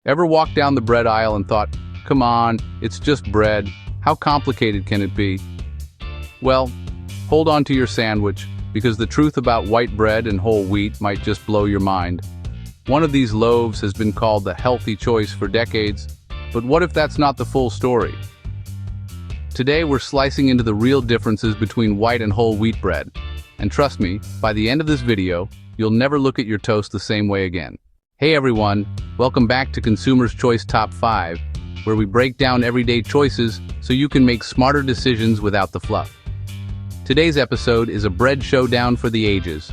Ever walked down the bread aisle and thought, come on, it's just bread. How complicated can it be? Well, hold on to your sandwich, because the truth about white bread and whole wheat might just blow your mind. One of these loaves has been called the healthy choice for decades, but what if that's not the full story? Today we're slicing into the real differences between white and whole wheat bread. And trust me, by the end of this video, you'll never look at your toast the same way again. Hey everyone, welcome back to Consumer's Choice Top 5, where we break down everyday choices so you can make smarter decisions without the fluff. Today's episode is a bread showdown for the ages.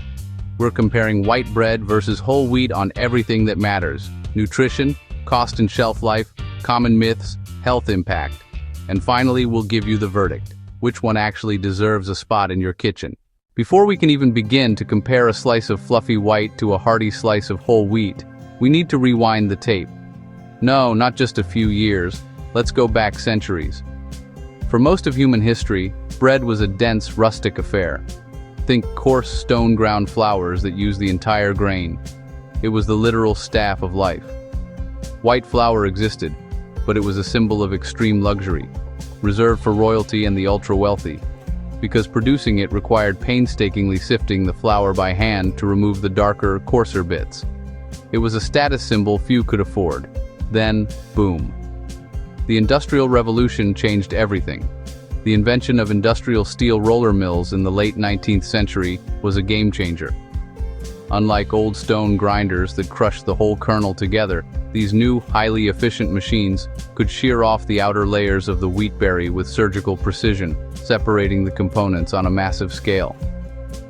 We're comparing white bread versus whole wheat on everything that matters: nutrition, cost and shelf life, common myths, health impact. And finally, we'll give you the verdict: which one actually deserves a spot in your kitchen. Before we can even begin to compare a slice of fluffy white to a hearty slice of whole wheat, we need to rewind the tape. No, not just a few years. Let's go back centuries. For most of human history, bread was a dense, rustic affair. Think coarse stone-ground flours that use the entire grain. It was the literal staff of life. White flour existed, but it was a symbol of extreme luxury, reserved for royalty and the ultra-wealthy, because producing it required painstakingly sifting the flour by hand to remove the darker, coarser bits. It was a status symbol few could afford. Then, boom. The Industrial Revolution changed everything. The invention of industrial steel roller mills in the late 19th century was a game-changer. Unlike old stone grinders that crushed the whole kernel together, these new, highly efficient machines could shear off the outer layers of the wheat berry with surgical precision, separating the components on a massive scale.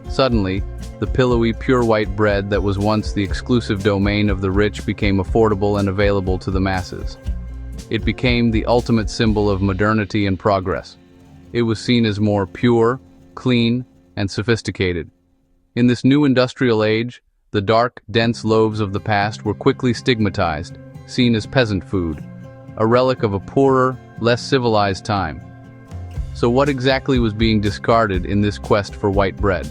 Suddenly, the pillowy, pure white bread that was once the exclusive domain of the rich became affordable and available to the masses. It became the ultimate symbol of modernity and progress. It was seen as more pure, clean, and sophisticated. In this new industrial age, the dark, dense loaves of the past were quickly stigmatized, seen as peasant food, a relic of a poorer, less civilized time. So what exactly was being discarded in this quest for white bread?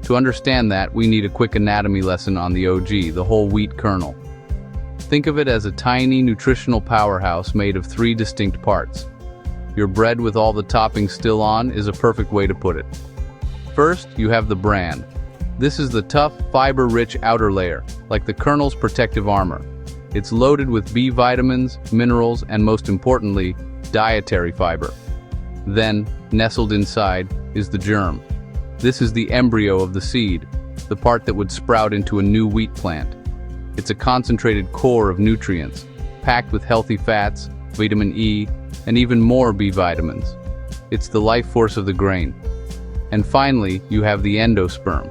To understand that, we need a quick anatomy lesson on the OG, the whole wheat kernel. Think of it as a tiny nutritional powerhouse made of three distinct parts. Your bread with all the toppings still on is a perfect way to put it. First, you have the bran. This is the tough, fiber-rich outer layer, like the kernel's protective armor. It's loaded with B vitamins, minerals, and most importantly, dietary fiber. Then, nestled inside, is the germ. This is the embryo of the seed, the part that would sprout into a new wheat plant. It's a concentrated core of nutrients, packed with healthy fats, vitamin E, and even more B vitamins. It's the life force of the grain. And finally, you have the endosperm.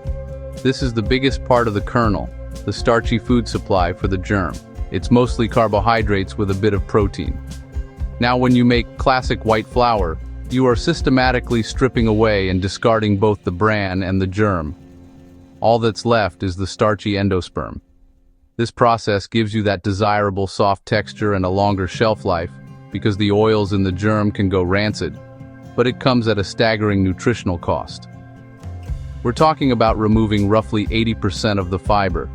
This is the biggest part of the kernel, the starchy food supply for the germ. It's mostly carbohydrates with a bit of protein. Now, when you make classic white flour, you are systematically stripping away and discarding both the bran and the germ. All that's left is the starchy endosperm. This process gives you that desirable soft texture and a longer shelf life, because the oils in the germ can go rancid, but it comes at a staggering nutritional cost. We're talking about removing roughly 80% of the fiber,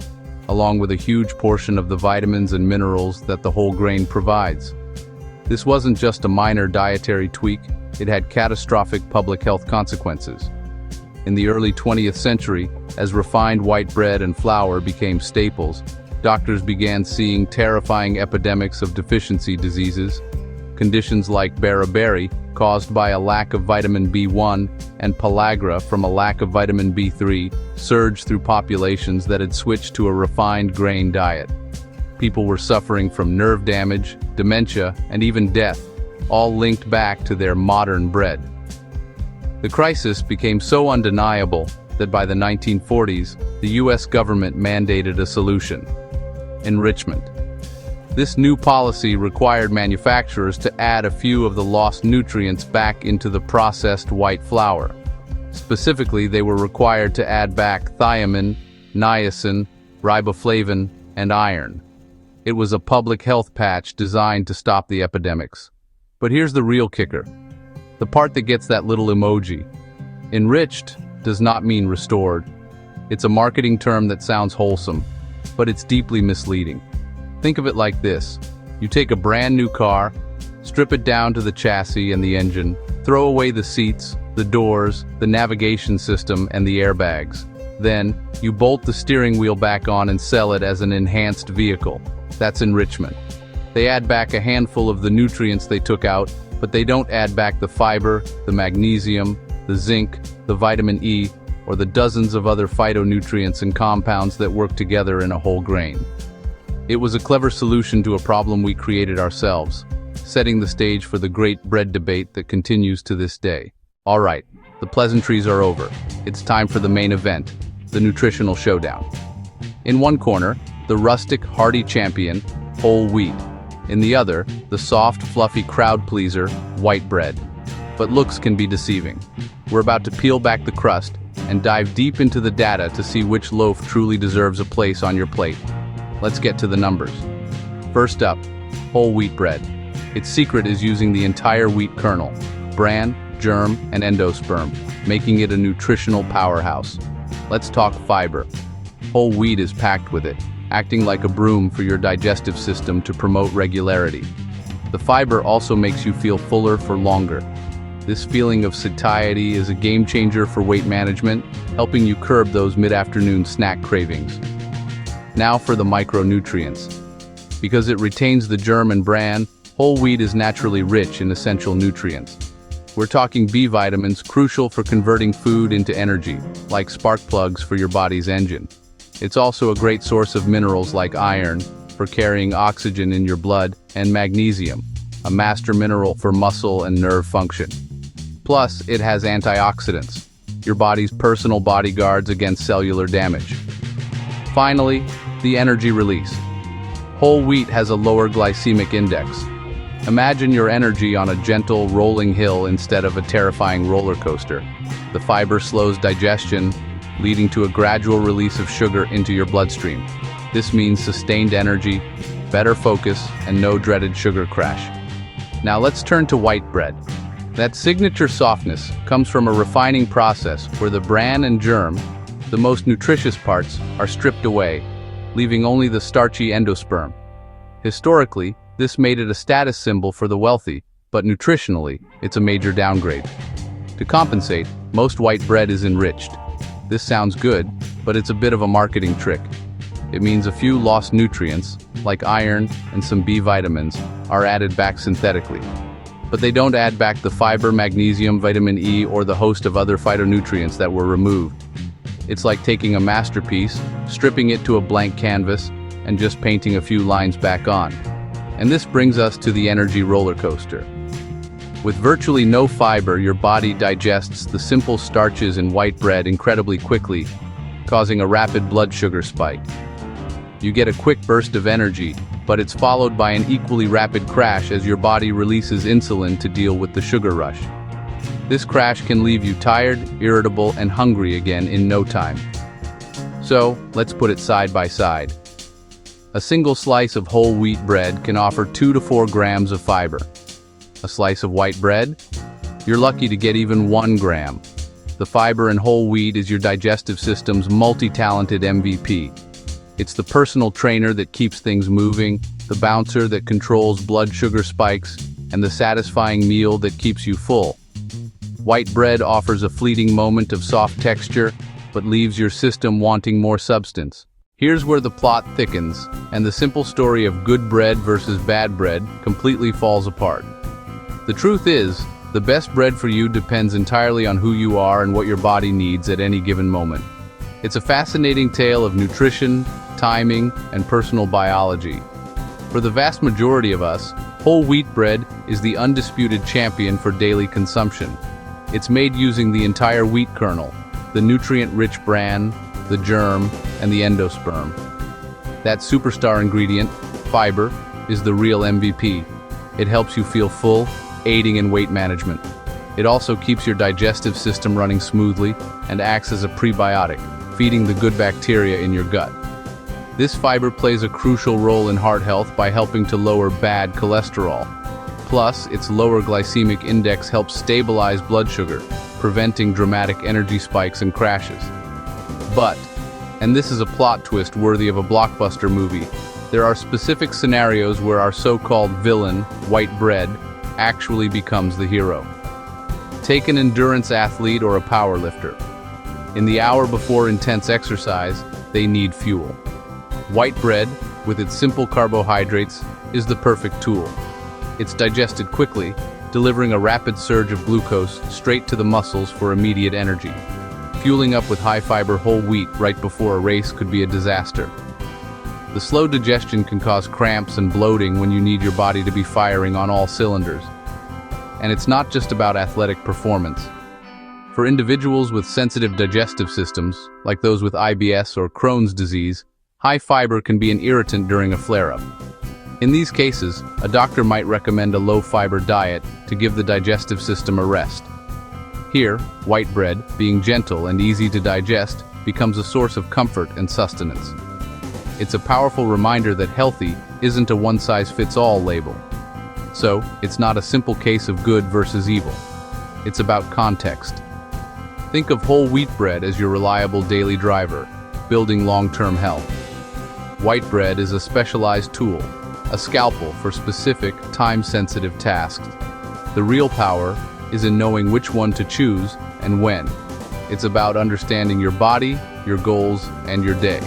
along with a huge portion of the vitamins and minerals that the whole grain provides. This wasn't just a minor dietary tweak, it had catastrophic public health consequences. In the early 20th century, as refined white bread and flour became staples, doctors began seeing terrifying epidemics of deficiency diseases. Conditions like beriberi, caused by a lack of vitamin B1, and pellagra from a lack of vitamin B3, surged through populations that had switched to a refined grain diet. People were suffering from nerve damage, dementia, and even death, all linked back to their modern bread. The crisis became so undeniable that by the 1940s, the US government mandated a solution: enrichment. This new policy required manufacturers to add a few of the lost nutrients back into the processed white flour. Specifically, they were required to add back thiamine, niacin, riboflavin, and iron. It was a public health patch designed to stop the epidemics. But here's the real kicker: the part that gets that little emoji. Enriched does not mean restored. It's a marketing term that sounds wholesome, but it's deeply misleading. Think of it like this. You take a brand new car, strip it down to the chassis and the engine, throw away the seats, the doors, the navigation system, and the airbags. Then, you bolt the steering wheel back on and sell it as an enhanced vehicle. That's enrichment. They add back a handful of the nutrients they took out, but they don't add back the fiber, the magnesium, the zinc, the vitamin E, or the dozens of other phytonutrients and compounds that work together in a whole grain. It was a clever solution to a problem we created ourselves, setting the stage for the great bread debate that continues to this day. All right, the pleasantries are over. It's time for the main event, the nutritional showdown. In one corner, the rustic, hearty champion, whole wheat. In the other, the soft, fluffy crowd pleaser, white bread. But looks can be deceiving. We're about to peel back the crust and dive deep into the data to see which loaf truly deserves a place on your plate. Let's get to the numbers. First up, whole wheat bread. Its secret is using the entire wheat kernel, bran, germ, and endosperm, making it a nutritional powerhouse. Let's talk fiber. Whole wheat is packed with it, acting like a broom for your digestive system to promote regularity. The fiber also makes you feel fuller for longer. This feeling of satiety is a game changer for weight management, helping you curb those mid-afternoon snack cravings. Now for the micronutrients. Because it retains the germ and bran, whole wheat is naturally rich in essential nutrients. We're talking B vitamins, crucial for converting food into energy, like spark plugs for your body's engine. It's also a great source of minerals like iron, for carrying oxygen in your blood, and magnesium, a master mineral for muscle and nerve function. Plus, it has antioxidants, your body's personal bodyguards against cellular damage. Finally, the energy release. Whole wheat has a lower glycemic index. Imagine your energy on a gentle, rolling hill instead of a terrifying roller coaster. The fiber slows digestion, leading to a gradual release of sugar into your bloodstream. This means sustained energy, better focus, and no dreaded sugar crash. Now let's turn to white bread. That signature softness comes from a refining process where the bran and germ, the most nutritious parts, are stripped away, leaving only the starchy endosperm. Historically, this made it a status symbol for the wealthy, but nutritionally, it's a major downgrade. To compensate, most white bread is enriched. This sounds good, but it's a bit of a marketing trick. It means a few lost nutrients, like iron and some B vitamins, are added back synthetically. But they don't add back the fiber, magnesium, vitamin E, or the host of other phytonutrients that were removed. It's like taking a masterpiece, stripping it to a blank canvas, and just painting a few lines back on. And this brings us to the energy roller coaster. With virtually no fiber, your body digests the simple starches in white bread incredibly quickly, causing a rapid blood sugar spike. You get a quick burst of energy, but it's followed by an equally rapid crash as your body releases insulin to deal with the sugar rush. This crash can leave you tired, irritable, and hungry again in no time. So, let's put it side by side. A single slice of whole wheat bread can offer 2 to 4 grams of fiber. A slice of white bread? You're lucky to get even 1 gram. The fiber in whole wheat is your digestive system's multi-talented MVP. It's the personal trainer that keeps things moving, the bouncer that controls blood sugar spikes, and the satisfying meal that keeps you full. White bread offers a fleeting moment of soft texture, but leaves your system wanting more substance. Here's where the plot thickens, and the simple story of good bread versus bad bread completely falls apart. The truth is, the best bread for you depends entirely on who you are and what your body needs at any given moment. It's a fascinating tale of nutrition, timing, and personal biology. For the vast majority of us, whole wheat bread is the undisputed champion for daily consumption. It's made using the entire wheat kernel, the nutrient-rich bran, the germ, and the endosperm. That superstar ingredient, fiber, is the real MVP. It helps you feel full, aiding in weight management. It also keeps your digestive system running smoothly and acts as a prebiotic, feeding the good bacteria in your gut. This fiber plays a crucial role in heart health by helping to lower bad cholesterol. Plus, its lower glycemic index helps stabilize blood sugar, preventing dramatic energy spikes and crashes. But, and this is a plot twist worthy of a blockbuster movie, There are specific scenarios where our so-called villain, white bread, actually becomes the hero. Take an endurance athlete or a power lifter. In the hour before intense exercise, they need fuel. White bread, with its simple carbohydrates, is the perfect tool. It's digested quickly, delivering a rapid surge of glucose straight to the muscles for immediate energy. Fueling up with high-fiber whole wheat right before a race could be a disaster. The slow digestion can cause cramps and bloating when you need your body to be firing on all cylinders. And it's not just about athletic performance. For individuals with sensitive digestive systems, like those with IBS or Crohn's disease, high fiber can be an irritant during a flare-up. In these cases, a doctor might recommend a low-fiber diet to give the digestive system a rest. Here, white bread, being gentle and easy to digest, becomes a source of comfort and sustenance. It's a powerful reminder that healthy isn't a one-size-fits-all label. So, it's not a simple case of good versus evil. It's about context. Think of whole wheat bread as your reliable daily driver, building long-term health. White bread is a specialized tool, a scalpel for specific, time-sensitive tasks. The real power is in knowing which one to choose and when. It's about understanding your body, your goals, and your day.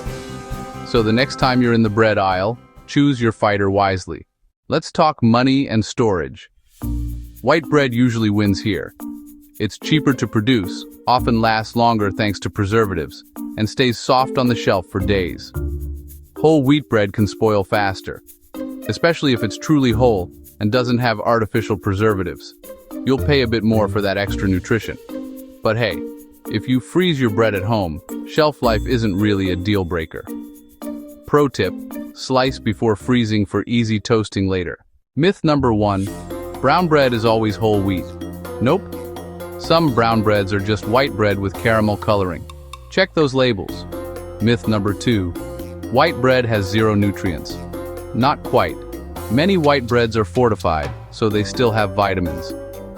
So the next time you're in the bread aisle, choose your fighter wisely. Let's talk money and storage. White bread usually wins here. It's cheaper to produce, often lasts longer thanks to preservatives, and stays soft on the shelf for days. Whole wheat bread can spoil faster, especially if it's truly whole and doesn't have artificial preservatives. You'll pay a bit more for that extra nutrition. But hey, if you freeze your bread at home, shelf life isn't really a deal breaker. Pro tip: slice before freezing for easy toasting later. Myth number 1, brown bread is always whole wheat. Nope. Some brown breads are just white bread with caramel coloring. Check those labels. Myth number 2, white bread has zero nutrients. Not quite. Many white breads are fortified, so they still have vitamins.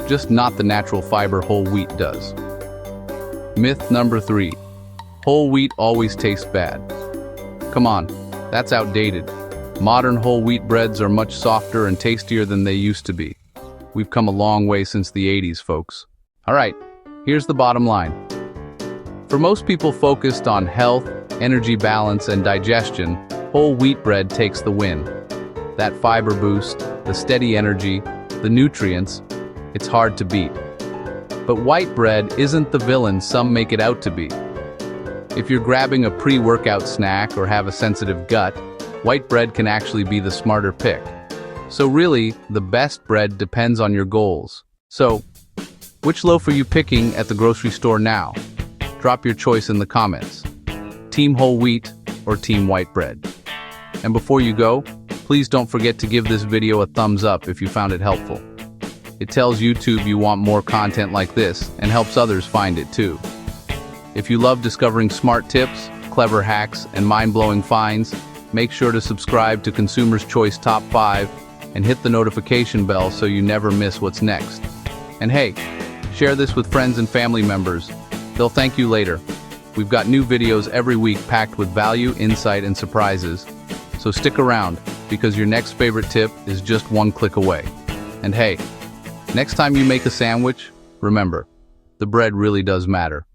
Just not the natural fiber whole wheat does. Myth number 3, whole wheat always tastes bad. Come on, that's outdated. Modern whole wheat breads are much softer and tastier than they used to be. We've come a long way since the 80s, folks. Alright, here's the bottom line. For most people focused on health, energy balance, and digestion, whole wheat bread takes the win. That fiber boost, the steady energy, the nutrients, it's hard to beat. But white bread isn't the villain some make it out to be. If you're grabbing a pre-workout snack or have a sensitive gut, white bread can actually be the smarter pick. So really, the best bread depends on your goals. So, which loaf are you picking at the grocery store now? Drop your choice in the comments. Team whole wheat or team white bread? And before you go, please don't forget to give this video a thumbs up if you found it helpful. It tells YouTube you want more content like this and helps others find it too. If you love discovering smart tips, clever hacks, and mind-blowing finds, make sure to subscribe to Consumer's Choice Top 5 and hit the notification bell so you never miss what's next. And hey, share this with friends and family members. They'll thank you later. We've got new videos every week packed with value, insight, and surprises. So stick around, because your next favorite tip is just one click away. And hey, next time you make a sandwich, remember, the bread really does matter.